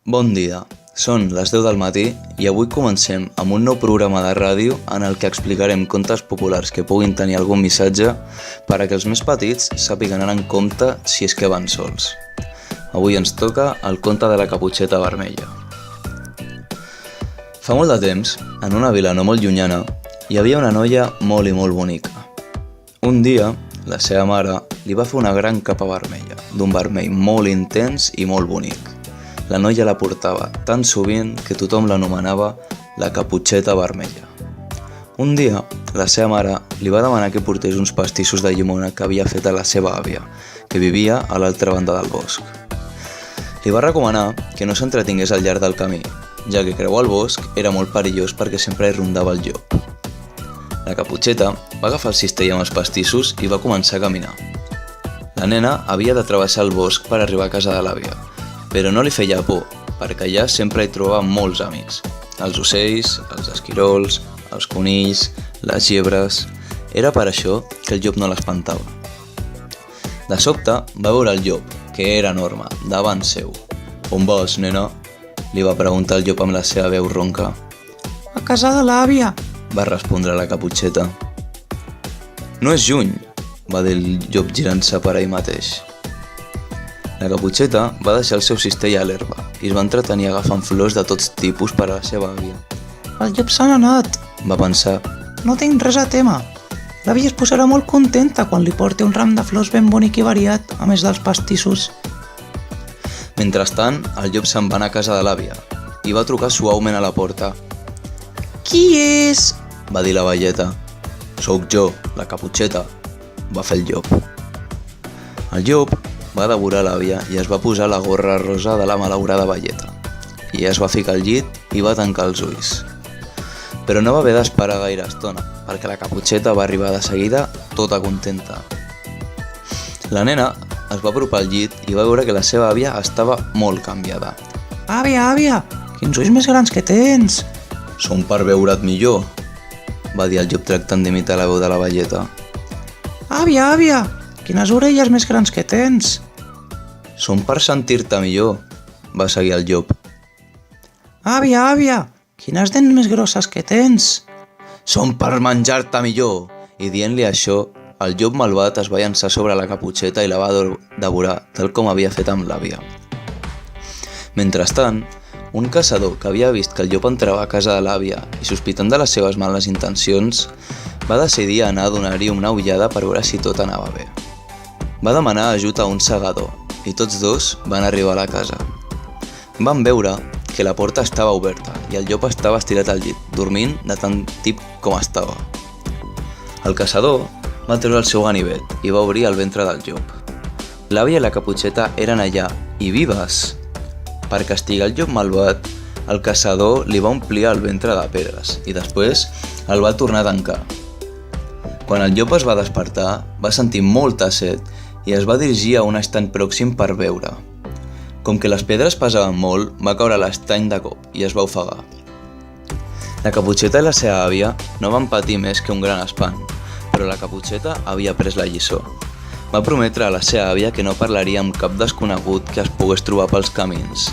Bon dia, són les 10 del matí i avui comencem amb un nou programa de ràdio en el que explicarem contes populars que puguin tenir algun missatge per a que els més petits sàpiguen anar en compte si és que van sols. Avui ens toca el conte de la caputxeta vermella. Fa molt de temps, en una vila no molt llunyana, hi havia una noia molt i molt bonica. Un dia, la seva mare li va fer una gran capa vermella, d'un vermell molt intens i molt bonic. La noia la portava tan sovint que tothom l'anomenava la caputxeta vermella. Un dia, la seva mare li va demanar que portés uns pastissos de llimona que havia fet a la seva àvia, que vivia a l'altra banda del bosc. Li va recomanar que no s'entretingués al llarg del camí, ja que creuar el bosc era molt perillós perquè sempre hi rondava el llop. La caputxeta va agafar el cistell amb els pastissos i va començar a caminar. La nena havia de travessar el bosc per arribar a casa de l'àvia, però no li feia por, perquè allà sempre hi trobava molts amics. Els ocells, els esquirols, els conills, les llebres... Era per això que el llop no l'espantava. De sobte va veure el llop, que era enorme, davant seu. «On vas, nena?», li va preguntar el llop amb la seva veu ronca. «A casa de l'àvia», va respondre la caputxeta. «No és lluny», va dir el llop girant-se per ell mateix. La caputxeta va deixar el seu cistell a l'herba i es va entretenir agafant flors de tots tipus per a la seva àvia. «El llop se n'ha anat», va pensar. «No tinc res a témer. L'àvia es posarà molt contenta quan li porti un ram de flors ben bonic i variat, a més dels pastissos». Mentrestant, el llop se'n va anar a casa de l'àvia i va trucar suaument a la porta. «Qui és?», va dir la velleta. «Sóc jo, la caputxeta», va fer el llop. El llop va devorar l'àvia i es va posar la gorra rosa de la malaurada velleta. I es va ficar al llit i va tancar els ulls. Però no va haver d'esperar gaire estona, perquè la caputxeta va arribar de seguida tota contenta. La nena es va apropar al llit i va veure que la seva àvia estava molt canviada. «Àvia, àvia, quins ulls més grans que tens!» «Són per veure't millor», va dir el llop tractant d'imitar la veu de la velleta. «Àvia, àvia, quines orelles més grans que tens!» «Són per sentir-te millor», va seguir el llop. «Àvia, àvia, quines dents més grosses que tens!» «Són per menjar-te millor!» I dient-li això, el llop malvat es va llançar sobre la caputxeta i la va devorar, tal com havia fet amb l'àvia. Mentrestant, un caçador que havia vist que el llop entrava a casa de l'àvia i sospitant de les seves males intencions, va decidir anar a donar-hi una ullada per veure si tot anava bé. Va demanar ajut a un segador i tots dos van arribar a la casa. Van veure que la porta estava oberta i el llop estava estirat al llit, dormint de tan tip com estava. El caçador va treure el seu ganivet i va obrir el ventre del llop. L'àvia i la caputxeta eren allà, i vives! Per castigar el llop malvat, el caçador li va omplir el ventre de pedres i després el va tornar a tancar. Quan el llop es va despertar, va sentir molta set i es va dirigir a un estany pròxim per beure. Com que les pedres pesaven molt, va caure a l'estany de cop i es va ofegar. La caputxeta i la seva àvia no van patir més que un gran espant, però la caputxeta havia pres la lliçó. Va prometre a la seva àvia que no parlaria amb cap desconegut que es pogués trobar pels camins.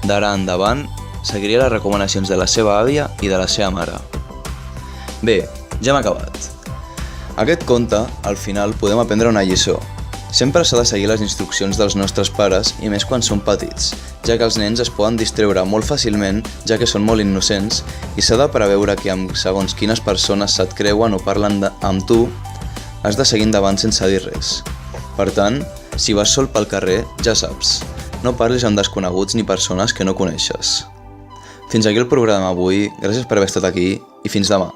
D'ara endavant, seguiria les recomanacions de la seva àvia i de la seva mare. Bé, ja hem acabat. Aquest conte, al final, podem aprendre una lliçó. Sempre s'ha de seguir les instruccions dels nostres pares i més quan són petits, ja que els nens es poden distreure molt fàcilment, ja que són molt innocents, i s'ha de preveure que amb segons quines persones se't creuen o parlen amb tu, has de seguir endavant sense dir res. Per tant, si vas sol pel carrer, ja saps, no parlis amb desconeguts ni persones que no coneixes. Fins aquí el programa d'avui, gràcies per haver estat aquí i fins demà.